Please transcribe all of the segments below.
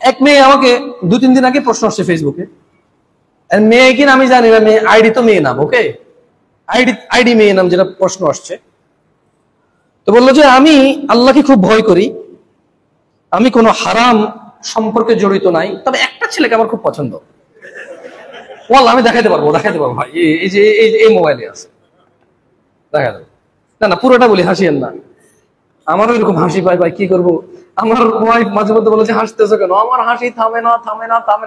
এক মেয়ে আমাকে 2-3 দিন আগে প্রশ্ন আসছে ফেসবুকে, মেয়ে কিনা আমি জানি না, মেয়ে আইডি তো মেয়ে নাম, ওকে আইডি মেয়ে নাম, যেটা প্রশ্ন আসছে। তো বললো যে আমি আল্লাহকে খুব ভয় করি, আমি কোনো হারাম সম্পর্কে জড়িত নাই, তবে একটা ছেলেকে আমার খুব পছন্দ। আমি দেখাইতে পারবো ভাই, এই যে এই মোবাইলে আছে, দেখা দেবো। না পুরোটা বলি, হাসিয়েন না, আমারও এরকম হাসি পায় ভাই, কি করবো। আমার ওয়াইফ মাঝে মধ্যে বলে যে হাসতেছো কেন, আমার হাসি থামে না।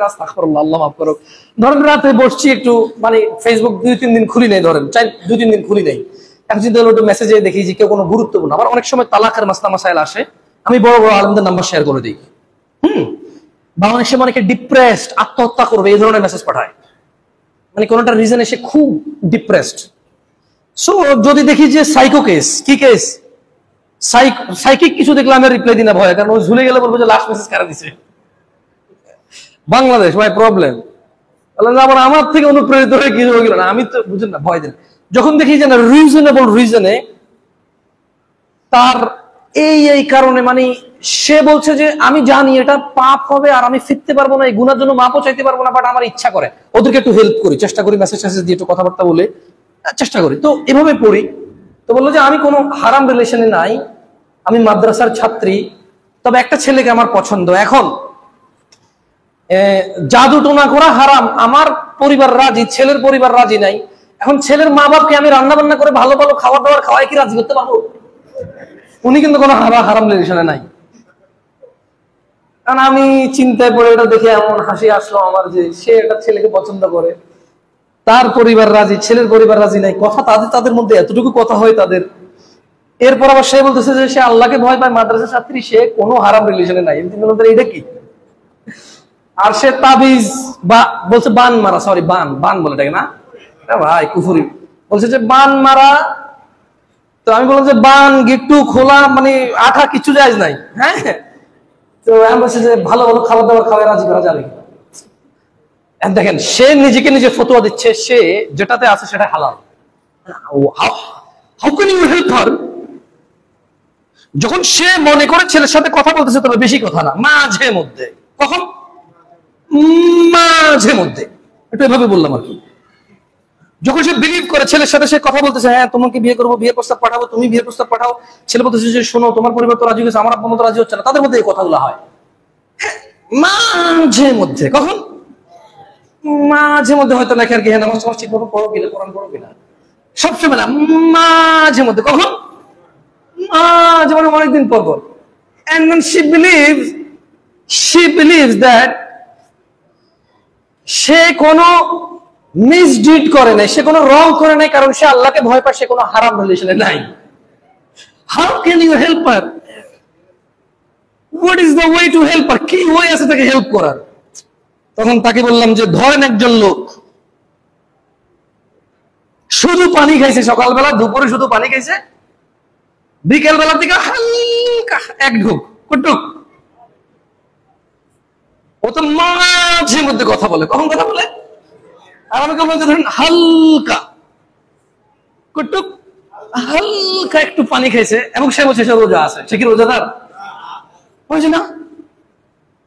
আস্তাগফিরুল্লাহ, আল্লাহ মাফ করুক। ধরেন রাতে বসছি একটু, মানে ফেসবুক 2-3 দিন খুলি নাই, ধরেন 2-3 দিন খুলি নাই, এখন চিন্তা হলো একটু মেসেজে দেখি যে কেউ কোনো গুরুত্বপূর্ণ, আবার অনেক সময় তালাকের মাসলা মাসাইল আসে, আমি বড় বড় আলেমদের নাম্বার শেয়ার করে দিই। বা অনেক সময় অনেকে ডিপ্রেসড, আত্মহত্যা করবে এই ধরনের মেসেজ পাঠায়, মানে কোনটা রিজন এসে খুব ডিপ্রেসড। সো যদি দেখি যে সাইকো কেস, কি কেস, সাইকিক কিছু দেখলে আমি রিপ্লাই দিই না ভয়, কারণ ও ঝুলে গেলে বলবো যে লাস্ট মেসেজ কারা দিছে। বাংলাদেশ ভাই প্রবলেম, আবার আমার থেকে অনুপ্রেরিত হয়ে কিছু হয়ে গেল না, আমি তো বুঝেন না, ভয় দেন। যখন দেখি যে না রিজনেবল রিজনে তার এই কারণে, মানে সে বলছে যে আমি জানি এটা পাপ হবে আর আমি ফিরতে পারবো না, এই গুনার জন্য মাপও চাইতে পারবো না, বাট আমার ইচ্ছা করে, ওদেরকে একটু হেল্প করি, চেষ্টা করি, মেসেজ দিয়ে একটু কথাবার্তা বলে চেষ্টা করি, তো এভাবে পড়ি। তো বললো যে আমি কোনো হারাম রিলেশনে নাই, আমি মাদ্রাসার ছাত্রী, তবে একটা ছেলেকে আমার পছন্দ। এখন জাদু টোনা করা হারাম, আমার পরিবার রাজি, ছেলের পরিবার রাজি নাই। এখন ছেলের মা বাপকে আমি রান্না বান্না করে ভালো ভালো খাবার দাবার খাওয়াই কি রাজি করতে পারবো? উনি কিন্তু কোনো হারাম রিলেশনে নাই। কারণ আমি চিন্তায় পড়ে এটা দেখে এমন হাসি আসলো আমার, যে সে একটা ছেলেকে পছন্দ করে, তার পরিবার রাজি, ছেলের পরিবার রাজি নাই, কথা তাদের মধ্যে এতটুকু কথা হয় তাদের। এরপর আবার সে বলতেছে যে সে আল্লাহকে ভয় পায়, মাদ্রাসা ছাত্রী, সে কোনো হারাম রিলেশনে নাই। এটা কি? আর সে তাবিজ বা বলছে বান মারা, সরি বান বলে থাকে না ভাই, কুফুরি বলছে যে বান মারা। তো আমি বললাম যে বান গিট্টু খোলা, মানে আঠা কিছু জায়েজ নাই। হ্যাঁ, তো আমি বলছি যে ভালো ভালো খাবার দাবার খাওয়াই রাজি করা যাবে। দেখেন সে নিজেকে নিজে ফতোয়া দিচ্ছে, সে যেটাতে আছে সেটা হালাল। How can you help her? যখন সে মনে করে ছেলের সাথে কথা বলতেছে, তবে বেশি কথা না, মাঝে মধ্যে, কখন মাঝে মধ্যে, একটু এভাবে বললাম আর কি। যখন সে বিলিভ করে ছেলের সাথে সে কথা বলতেছে, হ্যাঁ তোমাকে বিয়ে করবো, বিয়ের প্রস্তাব পাঠাবো, তুমি বিয়ের প্রস্তাব পাঠাও, ছেলে বলতেছে যে শোনো তোমার পরিবার তো রাজি হয়েছে, আমার আব্বা মা তো রাজি হচ্ছে না, তাদের মধ্যে এই কথাগুলো হয় মাঝে মধ্যে। কখন? মাঝে মধ্যে হয়তো লেখে আর কি, হ্যাঁ নামাজ ঠিক মতো পড়ো কিনা, কোরআন পড়ো কিনা, সবসময় না, মাঝে মধ্যে। কখন? মাঝে মধ্যে, অনেকদিন পর পর। And when she believes that সে কোনো মিসডিড করে নাই, সে কোনো রং করে নাই, কারণ সে আল্লাহকে ভয় পায়, সে কোনো হারাম রিলেশনে নাই। How can you help her? What is the way to help her? কি ওয়ে আছে তাকে হেল্প করার? তখন তাকে বললাম যে ধরেন একজন লোক শুধু পানি খাইছে, সকালবেলা দুপুরে শুধু পানি খাইছে, বিকেল বেলার দিকে হালকা এক ঢুক কুটুক, ও তো মাঝে মধ্যে কথা বলে। কখন কথা বলে? আর আমাকে বলতে ধরেন হালকা কুটুক, হালকা একটু পানি খাইছে, এবং সে বলছে সে রোজা আছে। সে কি রোজাদার? বলছে না।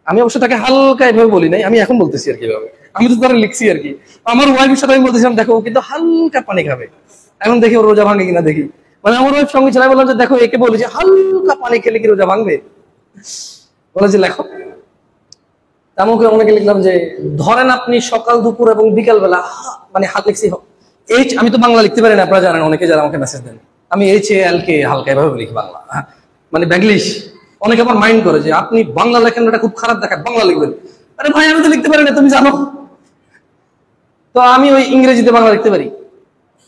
আমি অবশ্য তাকে হালকা এভাবে বলি নাই, আমি এখন বলতেছি আর কি, আমি তো তারা লিখছি আর কি। আমার ওয়াইফের সাথে আমি বলতেছিলাম দেখো কিন্তু হালকা পানি খাবে, এখন দেখি ওর রোজা ভাঙে কিনা দেখি। মানে আমার ওয়াইফ সঙ্গে ছিল, বললাম যে দেখো একে বলি যে হালকা পানি খেলে কি রোজা ভাঙবে? বলে যে লেখো। আমাকে অনেকে লিখলাম যে ধরেন আপনি সকাল দুপুর এবং বিকাল বেলা, মানে হাত লিখছি আমি তো বাংলা লিখতে পারি না, আপনারা জানেন, অনেকে যারা আমাকে মেসেজ দেন, আমি HAL কে হালকা এভাবে লিখি বাংলা, মানে ব্যাংলিশ। অনেকে আবার মাইন্ড করে যে আপনি বাংলা লেখেন, এটা খুব খারাপ দেখায়, বাংলা লিখবেন। আরে ভাই আমি তো লিখতে পারি না, তুমি জানো। তো আমি ওই ইংরেজিতে বাংলা লিখতে পারি।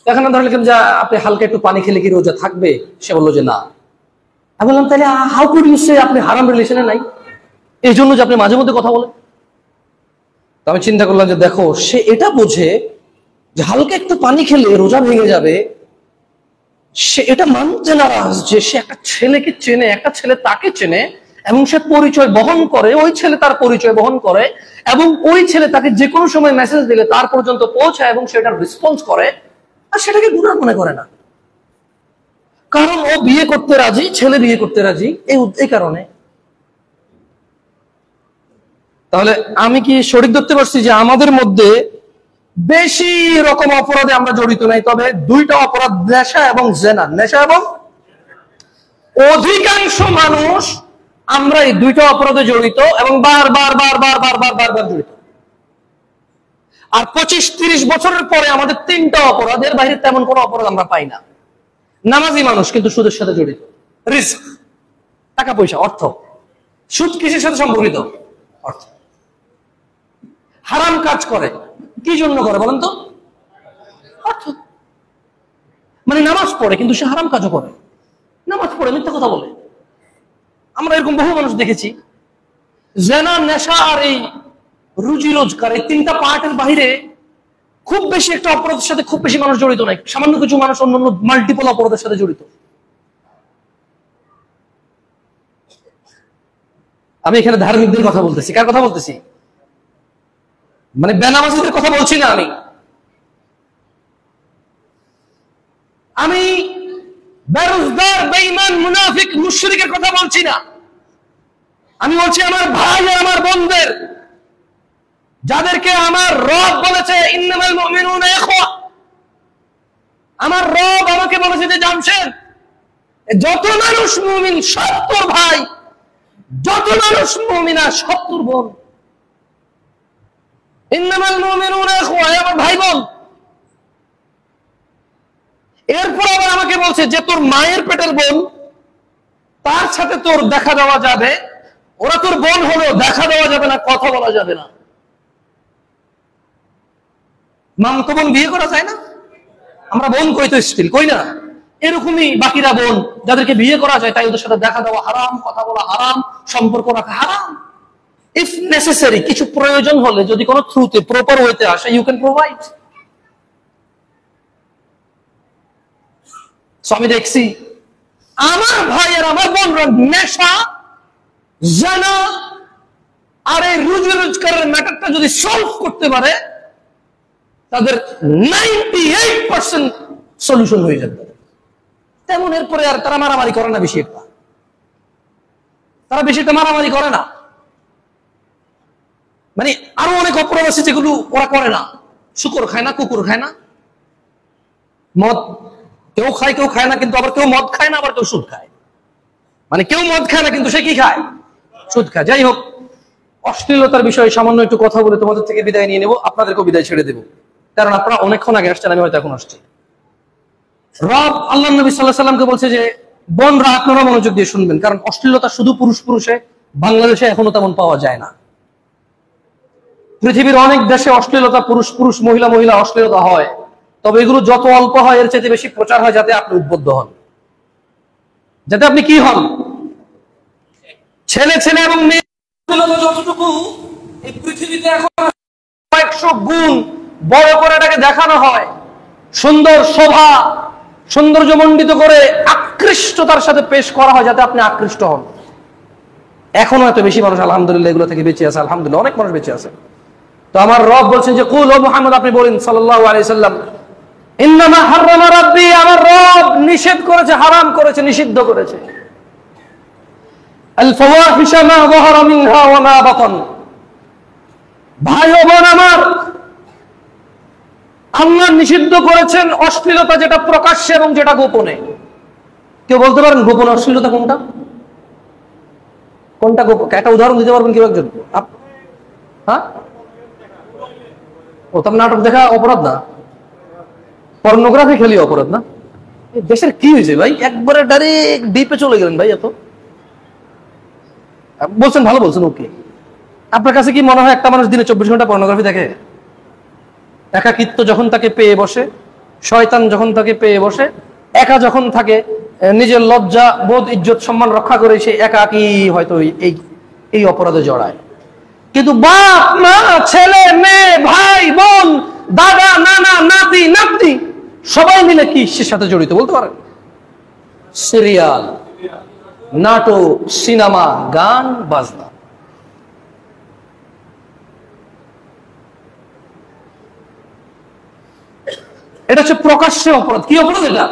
এখন ধরে লিখলাম যে আপনি হালকা একটু পানি খেলে কি রোজা থাকবে? সে বললো যে না। আমি বললাম তাহলে হাউ কুড ইউ সে আপনি হারাম রিলেশনে নাই, এই জন্য যে আপনি মাঝে মধ্যে কথা বলেন? তো আমি চিন্তা করলাম যে দেখো সে এটা বোঝে যে হালকা একটু পানি খেলে রোজা ভেঙে যাবে, সে এটা মানতে নারাজ যে সে একটা ছেলেকে চেনে, একটা ছেলে তাকে চেনে, এবং সে পরিচয় বহন করে, ওই ছেলে তার পরিচয় বহন করে, এবং ওই ছেলে তাকে যে কোনো সময় মেসেজ দিলে তার পর্যন্ত পৌঁছায় এবং সেটার রেসপন্স করে, আর সেটাকে গুনাহ মনে করে না, কারণ ও বিয়ে করতে রাজি, ছেলে বিয়ে করতে রাজি, এই কারণে। তাহলে আমি কি সঠিক ধরতে পারছি যে আমাদের মধ্যে বেশি রকম অপরাধে আমরা জড়িত নাই, তবে দুইটা অপরাধ, নেশা এবং জেনা। নেশা এবং অধিকাংশ মানুষ আমরা এই দুইটা অপরাধে জড়িত এবং বারবার বারবার বারবার বারবার জড়িত। আর 25-30 বছরের পরে আমাদের তিনটা অপরাধের বাইরে তেমন কোনো অপরাধ আমরা পাই না। নামাজি মানুষ কিন্তু সুদের সাথে জড়িত, রিস্ক, টাকা পয়সা, অর্থ। সুদ কিসের সাথে সম্পর্কিত? অর্থ। হারাম কাজ করে, কি জন্য করে বলেন তো? অর্থ। মানে নামাজ পড়ে কিন্তু সে হারাম কাজও করে, নামাজ পড়ে মিথ্যা কথা বলে। আমরা এরকম বহু মানুষ দেখেছি। জেনা, নেশা আর এই রুজি রোজগার, এই তিনটা পার্টের বাইরে খুব বেশি একটা অপরাধের সাথে খুব বেশি মানুষ জড়িত নাই। সামান্য কিছু মানুষ অন্যান্য মাল্টিপল অপরাধের সাথে জড়িত। আমি এখানে ধার্মিকদের কথা বলতেছি। কার কথা বলতেছি? মানে বেনামাজিদের কথা বলছি না। আমি বেরোজগার, বেঈমান, মুনাফিক, মুশরিকের কথা বলছি না। আমি বলছি আমার ভাই আর আমার বোনদের, যাদেরকে আমার রব বলেছে ইন্নামাল মুমিনুনা ইখওয়া। আমার রব আমাকে বলেছে যে জানছেন, যত মানুষ মুমিন সব তোর ভাই, যত মানুষ মুমিনা সব তোর বোন। ইন্নামাল মুমিনুনা ইখওয়া, আমার ভাই বোন। এরপর আবার আমাকে বলছে যে তোর মায়ের পেটের বোন, তার সাথে তোর দেখা দেওয়া যাবে, ওরা তোর বোন হলেও দেখা দেওয়া যাবে না, কথা বলা যাবে না। মামতো বোন বিয়ে করা যায় না? আমরা বোন কই তো স্টিল কই না। এরকমই বাকিরা বোন যাদেরকে বিয়ে করা যায়, তাই ওদের সাথে দেখা দেওয়া হারাম, কথা বলা হারাম, সম্পর্ক রাখা হারাম। ইফ নেসেসারি, কিছু প্রয়োজন হলে যদি কোনো থ্রুতে প্রপার ওয়েতে আসে, ইউ ক্যান প্রোভাইড। আমি দেখছি আমার ভাই আর আমার বোনরা নেশা, জানা আর এই রুজি রোজগারের ম্যাটারটা যদি সলভ করতে পারে, তাদের 98% সলিউশন হয়ে যাবে। তেমন এরপরে আর তারা মারামারি করে না বেশি একটা। তারা বেশি একটা মারামারি করে না। মানে আরো অনেক অপরাধ আছে যেগুলো ওরা করে না। শুকর খায় না, কুকুর খায় না, মদ কেউ খায় কেউ খায় না, কিন্তু আবার কেউ মদ খায় না, আবার কেউ সুদ খায়। মানে কেউ মদ খায় না কিন্তু সে কি খায়? সুদ খায়। যাই হোক, অশ্লীলতার বিষয়ে সামান্য একটু কথা বলে তোমাদের থেকে বিদায় নিয়ে নেব, আপনাদেরকেও বিদায় ছেড়ে দেব, কারণ আপনারা অনেকক্ষণ আগে আসছেন, আমি হয়তো এখন আসছি। রব আল্লাহ নবী সাল্লাল্লাহু আলাইহি সাল্লামকে বলছে যে বোনরা আপনারা মনোযোগ দিয়ে শুনবেন, কারণ অশ্লীলতা শুধু পুরুষ পুরুষে বাংলাদেশে এখনো তেমন পাওয়া যায় না। পৃথিবীর অনেক দেশে অশ্লীলতা পুরুষ পুরুষ, মহিলা মহিলা অশ্লীলতা হয়, তবে এগুলো যত অল্প হয় এর চাইতে বেশি প্রচার হয়, যাতে আপনি উদ্বুদ্ধ হন, যাতে আপনি কি হন, ছেলে ছেলে এবং মেয়ে যতটুকু এই পৃথিবীতে এখন 100 গুণ বড় করে এটাকে দেখানো হয়, সুন্দর শোভা সৌন্দর্যমণ্ডিত করে আকৃষ্টতার সাথে পেশ করা হয়, যাতে আপনি আকৃষ্ট হন। এখনো এত বেশি মানুষ আলহামদুলিল্লাহ এগুলো থেকে বেঁচে আছে, আলহামদুলিল্লাহ অনেক মানুষ বেঁচে আছে। তো আমার রব বলছেন যে কুল ও মুহাম্মদ, আপনি বলেন সাল্লাল্লাহু আলাইহি সাল্লাম, ইন্নামা হারামা রাব্বি, আমার রব নিষেধ করেছে, হারাম করেছে, নিষিদ্ধ করেছে, আল ফাওয়াহিশা মা যাহারা মিনহা ওয়া মা বাতান। ভাই ও বোন আমার, আল্লাহ নিষিদ্ধ করেছেন অশ্লীলতা, যেটা প্রকাশ্যে এবং যেটা গোপনে। কেউ বলতে পারেন গোপনে অশ্লীলতা কোনটা? কোনটা গোপন? একটা উদাহরণ দিতে পারবেন কেউ একজন? হ্যাঁ, ও তো নাটক দেখা অপরাধ না? পর্নোগ্রাফি খেলি অপরাধ না? দেশের কি হয়েছে ভাই, একবারে ডাইরেক্ট ডিপে চলে গেলেন ভাই। এত বলছেন, ভালো বলছেন, ওকে। আপনার কাছে কি মনে হয় একটা মানুষ দিনে 24 ঘন্টা পর্নোগ্রাফি দেখে? একাকিত্ব যখন তাকে পেয়ে বসে, শয়তান যখন তাকে পেয়ে বসে, একা যখন থাকে, নিজের লজ্জা বোধ ইজ্জত সম্মান রক্ষা করে সে একাকী হয়তো এই অপরাধে জড়ায়। কিন্তু বাপ মা, ছেলে মেয়ে, ভাই বোন, দাদা নানা, নাতি নাতনি সবাই মিলে কি সে সাথে জড়িত বলতে পারেন? সিরিয়াল, নাটক, সিনেমা, গান বাজনা। এটা হচ্ছে প্রকাশ্যে অপরাধ। কি অপরাধ এটা?